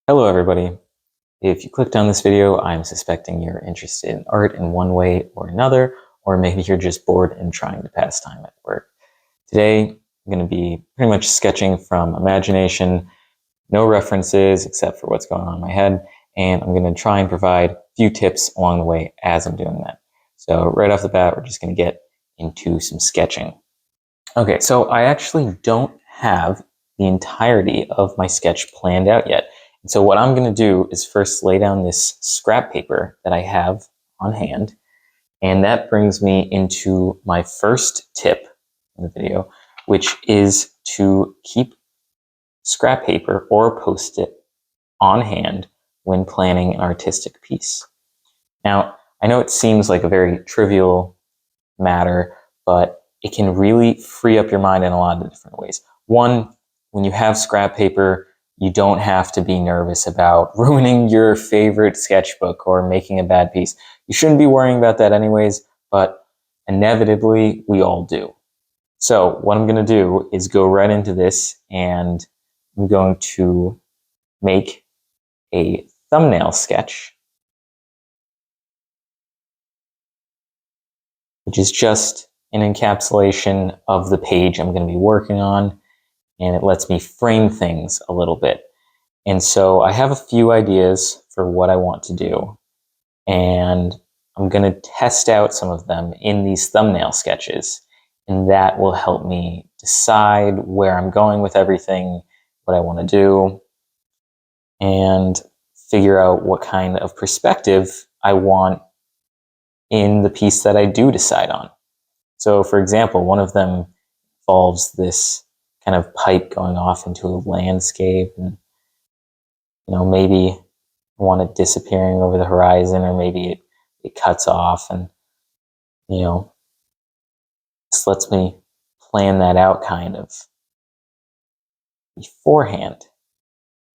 Hello everybody. If you clicked on this video, I'm suspecting you're interested in art in one way or another, or maybe you're just bored and trying to pass time at work. Today, I'm going to be pretty much sketching from imagination, no references except for what's going on in my head, and I'm going to try and provide a few tips along the way as I'm doing that. So right off the bat, we're just going to get into some sketching. Okay, so I actually don't have the entirety of my sketch planned out yet. And so what I'm going to do is first lay down this scrap paper that I have on hand. And that brings me into my first tip in the video, which is to keep scrap paper or Post-it on hand when planning an artistic piece. Now, I know it seems like a very trivial matter, but it can really free up your mind in a lot of different ways. One, when you have scrap paper, you don't have to be nervous about ruining your favorite sketchbook or making a bad piece. You shouldn't be worrying about that anyways, but inevitably we all do. So what I'm going to do is go right into this, and I'm going to make a thumbnail sketch, which is just an encapsulation of the page I'm going to be working on, and it lets me frame things a little bit. And so I have a few ideas for what I want to do, and I'm going to test out some of them in these thumbnail sketches, and that will help me decide where I'm going with everything, what I want to do, and figure out what kind of perspective I want in the piece that I do decide on. So, for example, one of them involves this kind of pipe going off into a landscape, and maybe I want it disappearing over the horizon, or maybe it cuts off, and this lets me plan that out kind of beforehand,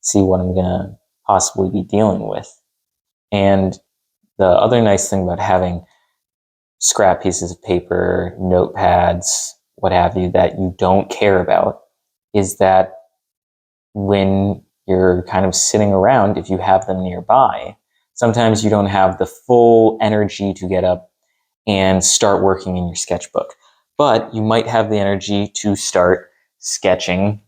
see what I'm gonna possibly be dealing with. And the other nice thing about having scrap pieces of paper, notepads, what have you, that you don't care about is that when you're kind of sitting around, if you have them nearby, sometimes you don't have the full energy to get up and start working in your sketchbook. But you might have the energy to start sketching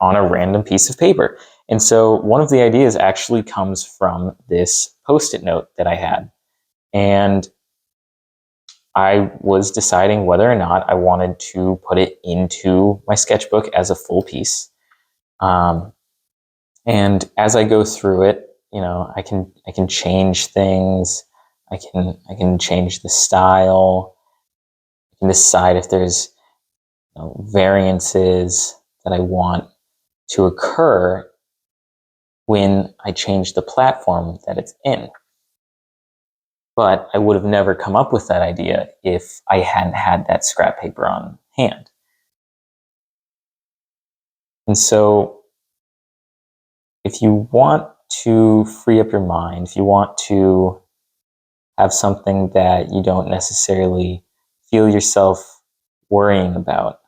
on a random piece of paper. And so one of the ideas actually comes from this Post-it note that I had. And I was deciding whether or not I wanted to put it into my sketchbook as a full piece. And as I go through it, I can change things. I can change the style. I can decide if there's variances that I want to occur when I change the platform that it's in. But I would have never come up with that idea if I hadn't had that scrap paper on hand. And so if you want to free up your mind, if you want to have something that you don't necessarily feel yourself worrying about,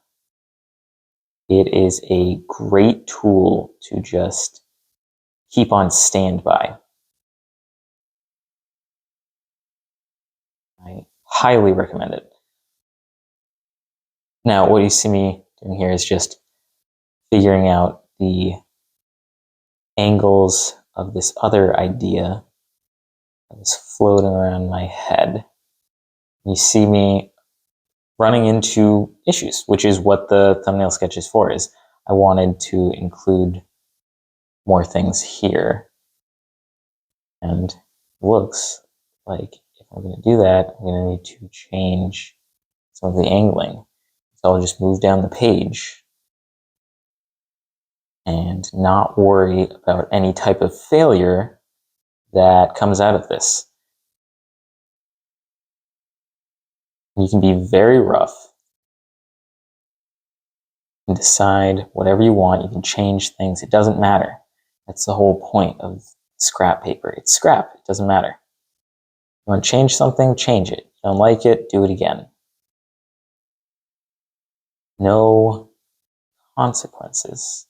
it is a great tool to just keep on standby. I highly recommend it. Now, what you see me doing here is just figuring out the angles of this other idea that was floating around my head. You see me running into issues, which is what the thumbnail sketch is for. Is I wanted to include more things here, and it looks like if I'm going to do that, I'm going to need to change some of the angling. So I'll just move down the page and not worry about any type of failure that comes out of this. You can be very rough and decide whatever you want. You can change things. It doesn't matter. That's the whole point of scrap paper. It's scrap. It doesn't matter. You want to change something, change it. You don't like it, do it again. No consequences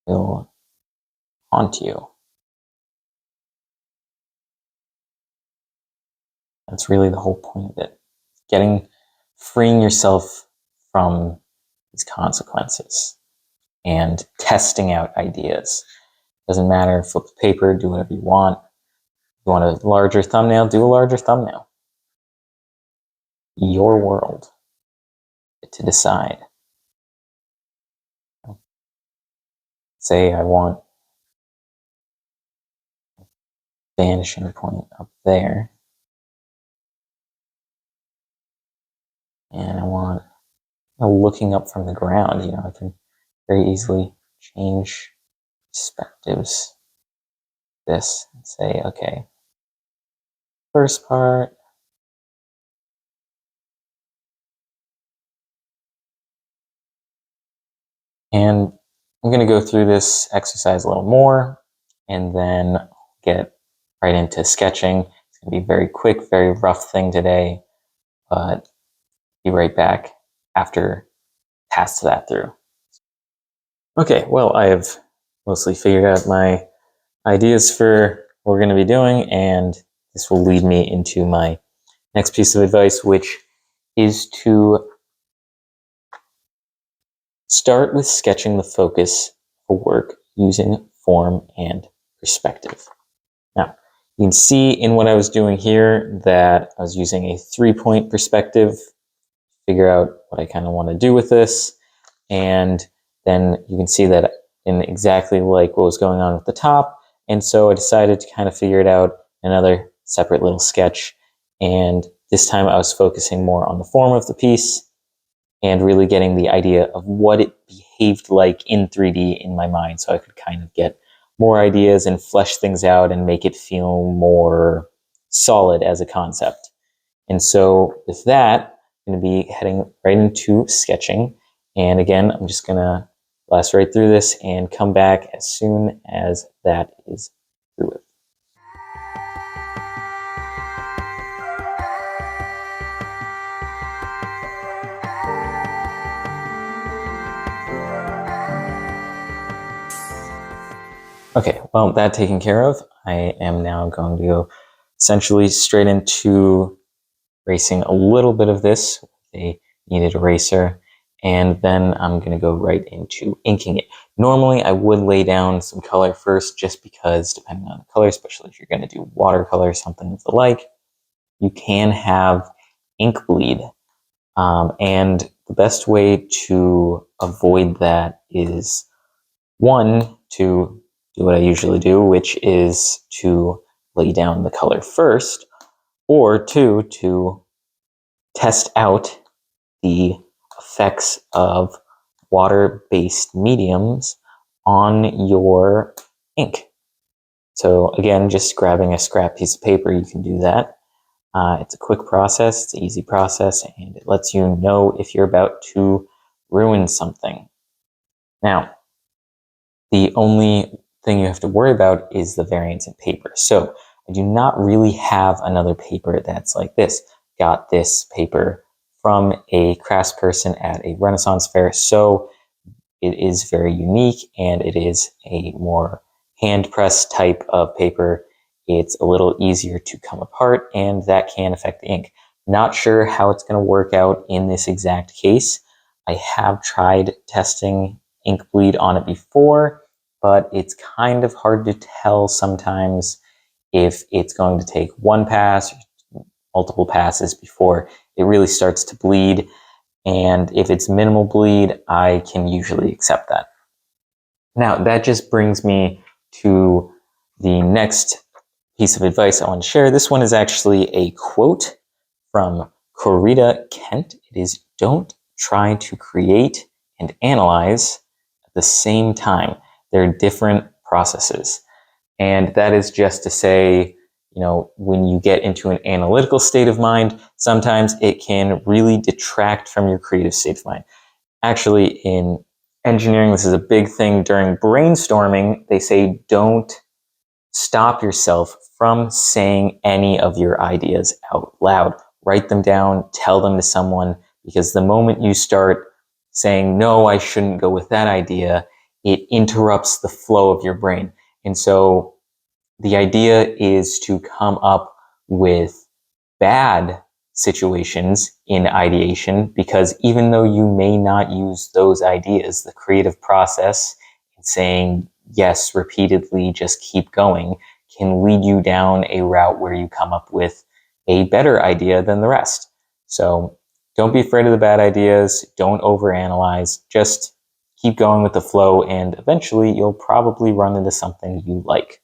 will haunt you. That's really the whole point of it. Freeing yourself from these consequences and testing out ideas. Doesn't matter, flip the paper, do whatever you want. If you want a larger thumbnail, do a larger thumbnail. Your world to decide. Say I want vanishing point up there. And I want looking up from the ground. I can very easily change perspectives. This and say, okay, first part. And I'm going to go through this exercise a little more and then get right into sketching. It's going to be a very quick, very rough thing today, but be right back after pass that through. Okay, well, I have mostly figured out my ideas for what we're going to be doing, and this will lead me into my next piece of advice, which is to start with sketching the focus for work using form and perspective. Now, you can see in what I was doing here that I was using a 3-point perspective, figure out what I kind of want to do with this, and then you can see that in exactly like what was going on at the top, and so I decided to kind of figure it out in another separate little sketch, and this time I was focusing more on the form of the piece and really getting the idea of what it behaved like in 3D in my mind, so I could kind of get more ideas and flesh things out and make it feel more solid as a concept. And so with that, I'm going to be heading right into sketching. And again, I'm just going to blast right through this and come back as soon as that is through with. Okay, well, that taken care of, I am now going to go essentially straight into erasing a little bit of this with a kneaded eraser, and then I'm going to go right into inking it. Normally, I would lay down some color first, just because depending on the color, especially if you're going to do watercolor or something of the like, you can have ink bleed. And the best way to avoid that is, one, to do what I usually do, which is to lay down the color first, or two, to test out the effects of water-based mediums on your ink. So again, just grabbing a scrap piece of paper, you can do that. It's a quick process, it's an easy process, and it lets you know if you're about to ruin something. Now, the only thing you have to worry about is the variance in paper. So I do not really have another paper that's like this. Got this paper from a craftsperson at a Renaissance fair, so it is very unique, and it is a more hand-pressed type of paper. It's a little easier to come apart, and that can affect the ink. Not sure how it's going to work out in this exact case. I have tried testing ink bleed on it before, but it's kind of hard to tell sometimes if it's going to take one pass or multiple passes before it really starts to bleed. And if it's minimal bleed, I can usually accept that. Now, that just brings me to the next piece of advice I want to share. This one is actually a quote from Corita Kent. It is, "Don't try to create and analyze at the same time. They're different processes." And that is just to say, when you get into an analytical state of mind, sometimes it can really detract from your creative state of mind. Actually, in engineering, this is a big thing during brainstorming. They say don't stop yourself from saying any of your ideas out loud. Write them down, tell them to someone, because the moment you start saying, no, I shouldn't go with that idea, it interrupts the flow of your brain. And so the idea is to come up with bad situations in ideation, because even though you may not use those ideas, the creative process in saying yes repeatedly, just keep going, can lead you down a route where you come up with a better idea than the rest. So don't be afraid of the bad ideas. Don't overanalyze. Just keep going with the flow, and eventually you'll probably run into something you like.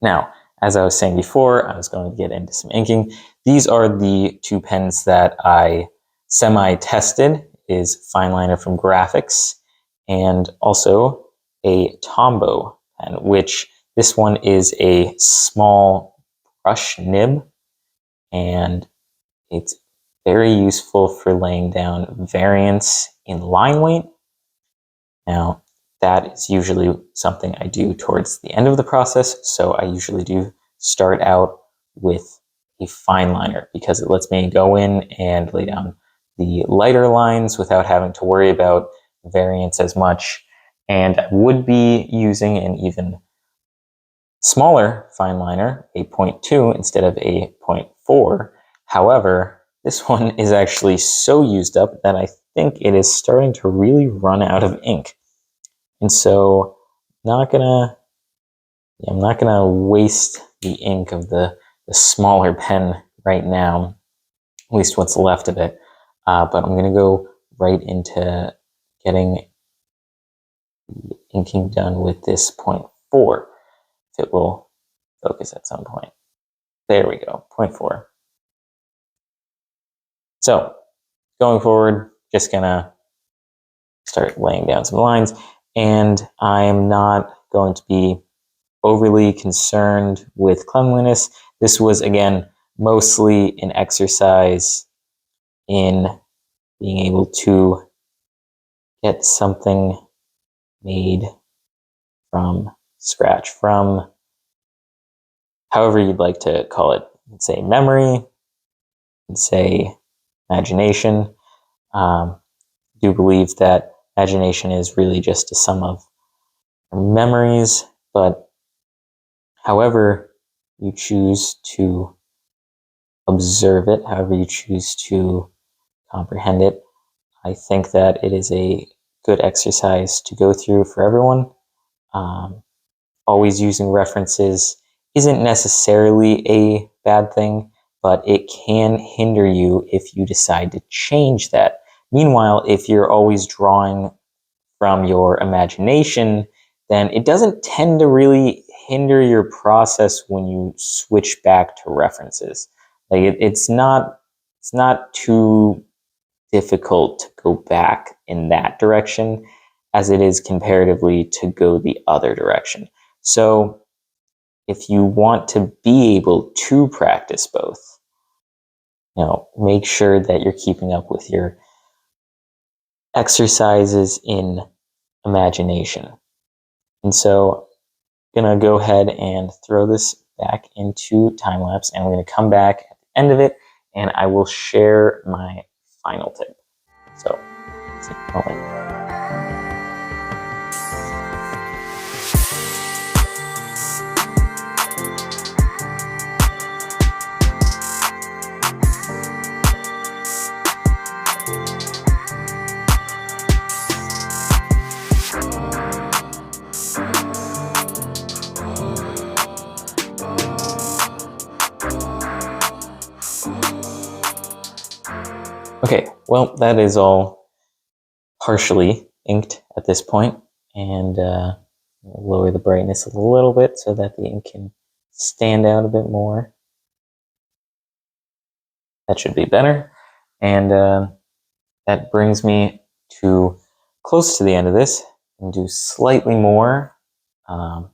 Now, as I was saying before, I was going to get into some inking. These are the two pens that I semi-tested, is Fineliner from Graphics, and also a Tombow pen, which this one is a small brush nib, and it's very useful for laying down variants in line weight. Now, that is usually something I do towards the end of the process, so I usually do start out with a fine liner because it lets me go in and lay down the lighter lines without having to worry about variance as much. And I would be using an even smaller fine liner, a 0.2 instead of a 0.4. However, this one is actually so used up that I think it is starting to really run out of ink. And so I'm not gonna waste the ink of the smaller pen right now, at least what's left of it. But I'm gonna go right into getting the inking done with this 0.4. If it will focus at some point. There we go, 0.4. So going forward, just gonna start laying down some lines, and I'm not going to be overly concerned with cleanliness. This was, again, mostly an exercise in being able to get something made from scratch, from however you'd like to call it. Say memory, say imagination. Do believe that imagination is really just a sum of memories, but however you choose to observe it, however you choose to comprehend it, I think that it is a good exercise to go through for everyone. Always using references isn't necessarily a bad thing, but it can hinder you if you decide to change that. Meanwhile, if you're always drawing from your imagination, then it doesn't tend to really hinder your process when you switch back to references. Like it's not too difficult to go back in that direction as it is comparatively to go the other direction. So if you want to be able to practice both, make sure that you're keeping up with your exercises in imagination. And so I'm going to go ahead and throw this back into time lapse, and we're going to come back at the end of it, and I will share my final tip. So, see you in a moment. Okay, well, that is all partially inked at this point, and lower the brightness a little bit so that the ink can stand out a bit more. That should be better, and that brings me to close to the end of this, and do slightly more, a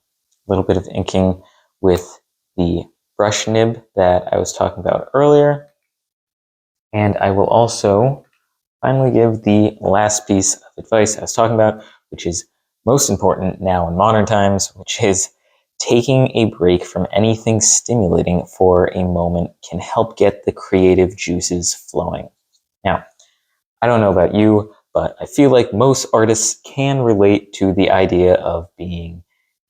little bit of inking with the brush nib that I was talking about earlier. And I will also finally give the last piece of advice I was talking about, which is most important now in modern times, which is taking a break from anything stimulating for a moment can help get the creative juices flowing. Now, I don't know about you, but I feel like most artists can relate to the idea of being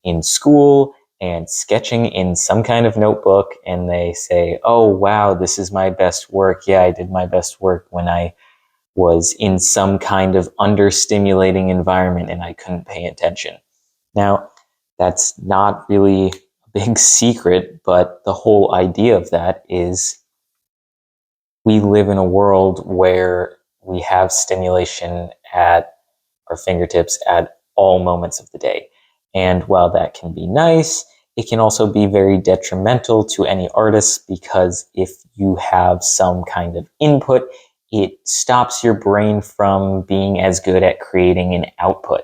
in school and sketching in some kind of notebook, and they say, oh wow, this is my best work. Yeah, I did my best work when I was in some kind of understimulating environment and I couldn't pay attention. Now, that's not really a big secret, but the whole idea of that is we live in a world where we have stimulation at our fingertips at all moments of the day. And while that can be nice, it can also be very detrimental to any artist, because if you have some kind of input, it stops your brain from being as good at creating an output.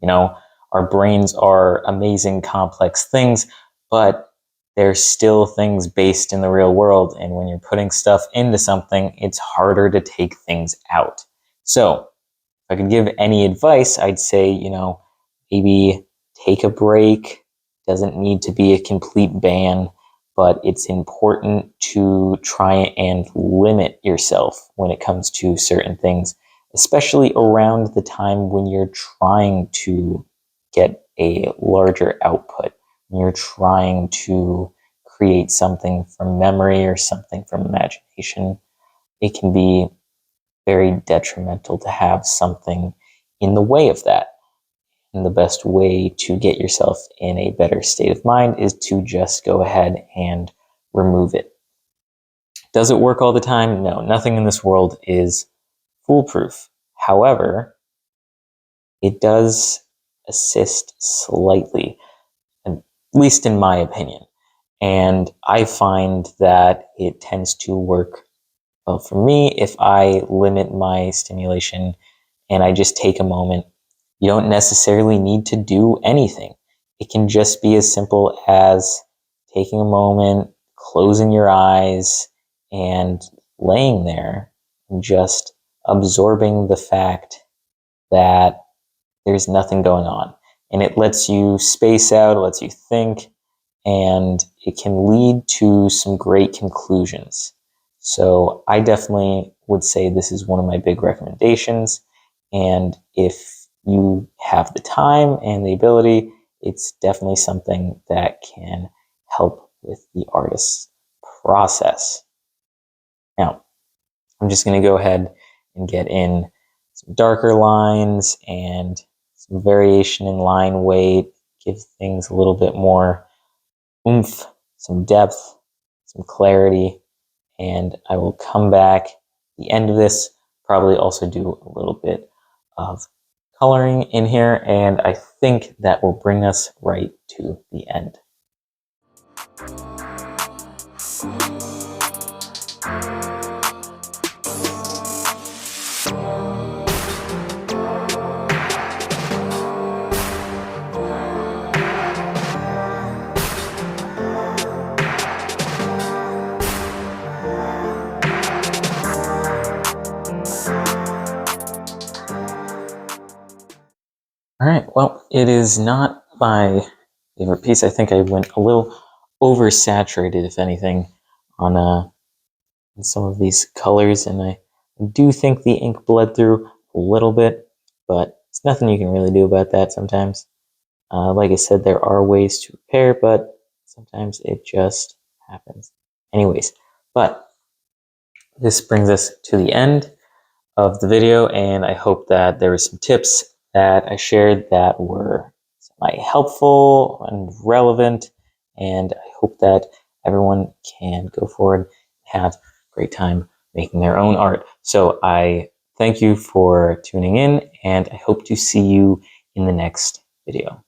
You know, our brains are amazing, complex things, but they're still things based in the real world. And when you're putting stuff into something, it's harder to take things out. So if I could give any advice, I'd say, maybe take a break. Doesn't need to be a complete ban, but it's important to try and limit yourself when it comes to certain things, especially around the time when you're trying to get a larger output, when you're trying to create something from memory or something from imagination. It can be very detrimental to have something in the way of that. And the best way to get yourself in a better state of mind is to just go ahead and remove it. Does it work all the time? No, nothing in this world is foolproof. However, it does assist slightly, at least in my opinion. And I find that it tends to work well for me if I limit my stimulation and I just take a moment. You don't necessarily need to do anything. It can just be as simple as taking a moment, closing your eyes, and laying there and just absorbing the fact that there's nothing going on. And it lets you space out, it lets you think, and it can lead to some great conclusions. So I definitely would say this is one of my big recommendations. And if you have the time and the ability, it's definitely something that can help with the artist's process. Now, I'm just going to go ahead and get in some darker lines and some variation in line weight, give things a little bit more oomph, some depth, some clarity, and I will come back at the end of this, probably also do a little bit of coloring in here, and I think that will bring us right to the end. All right, well, it is not my favorite piece. I think I went a little oversaturated, if anything, on some of these colors, and I do think the ink bled through a little bit, but it's nothing you can really do about that sometimes. Like I said, there are ways to repair, but sometimes it just happens. Anyways, but this brings us to the end of the video, and I hope that there were some tips that I shared that were helpful and relevant, and I hope that everyone can go forward and have a great time making their own art. So I thank you for tuning in, and I hope to see you in the next video.